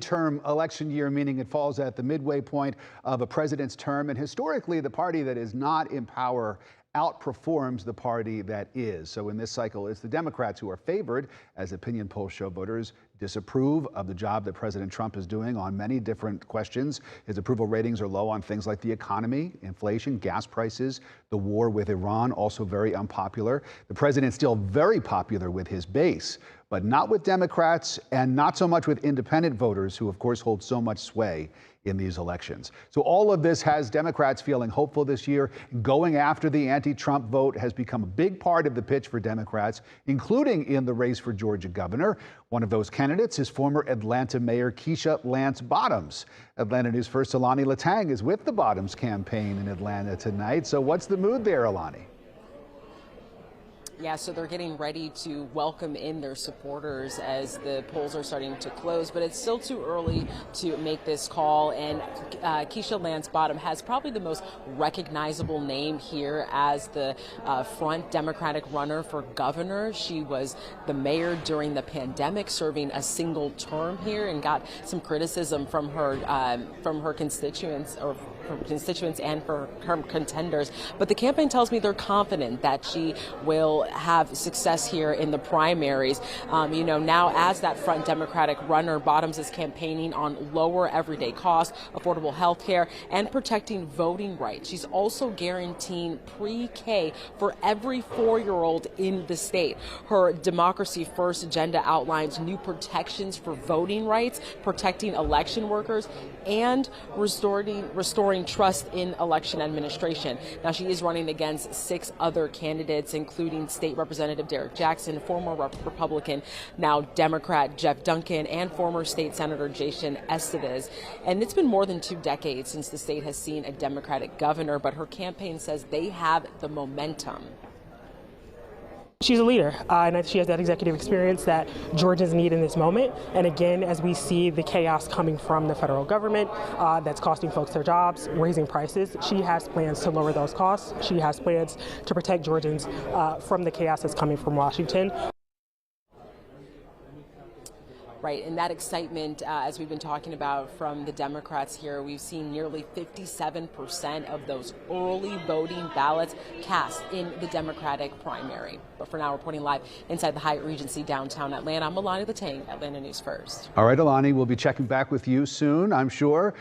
Term election year, meaning it falls at the midway point of a president's term. And historically, the party that is not in power outperforms the party that is. So in this cycle, it's the Democrats who are favored, as opinion polls show. Voters disapprove of the job that President Trump is doing on many different questions. His approval ratings are low on things like the economy, inflation, gas prices, the war with Iran, also very unpopular. The president's still very popular with his base, but not with Democrats and not so much with independent voters, who of course hold so much sway in these elections. So all of this has Democrats feeling hopeful this year. Going after the anti-Trump vote has become a big part of the pitch for Democrats, including in the race for Georgia governor. One of those candidates is former Atlanta Mayor Keisha Lance Bottoms. Atlanta News First Alani Latang is with the Bottoms campaign in Atlanta tonight. So what's the mood there, Alani? Yeah, so they're getting ready to welcome in their supporters as the polls are starting to close, but it's still too early to make this call. And Keisha Lance Bottoms has probably the most recognizable name here as the front Democratic runner for governor. She was the mayor during the pandemic, serving a single term here, and got some criticism from her constituents and for her contenders. But the campaign tells me they're confident that she will have success here in the primaries. Now as that front Democratic runner, Bottoms is campaigning on lower everyday costs, affordable health care, and protecting voting rights. She's also guaranteeing pre-K for every 4-year-old in the state. Her Democracy First agenda outlines new protections for voting rights, protecting election workers, and restoring trust in election administration. Now, she is running against 6 other candidates, including State Representative Derek Jackson, former Republican, now Democrat Jeff Duncan, and former State Senator Jason Estevez. And it's been more than 2 decades since the state has seen a Democratic governor, but her campaign says they have the momentum. She's a leader, and she has that executive experience that Georgians need in this moment. And again, as we see the chaos coming from the federal government that's costing folks their jobs, raising prices, she has plans to lower those costs. She has plans to protect Georgians from the chaos that's coming from Washington. Right, and that excitement, as we've been talking about from the Democrats here, we've seen nearly 57% of those early voting ballots cast in the Democratic primary. But for now, reporting live inside the Hyatt Regency downtown Atlanta, I'm Alani Latang, Atlanta News First. All right, Alani, we'll be checking back with you soon, I'm sure.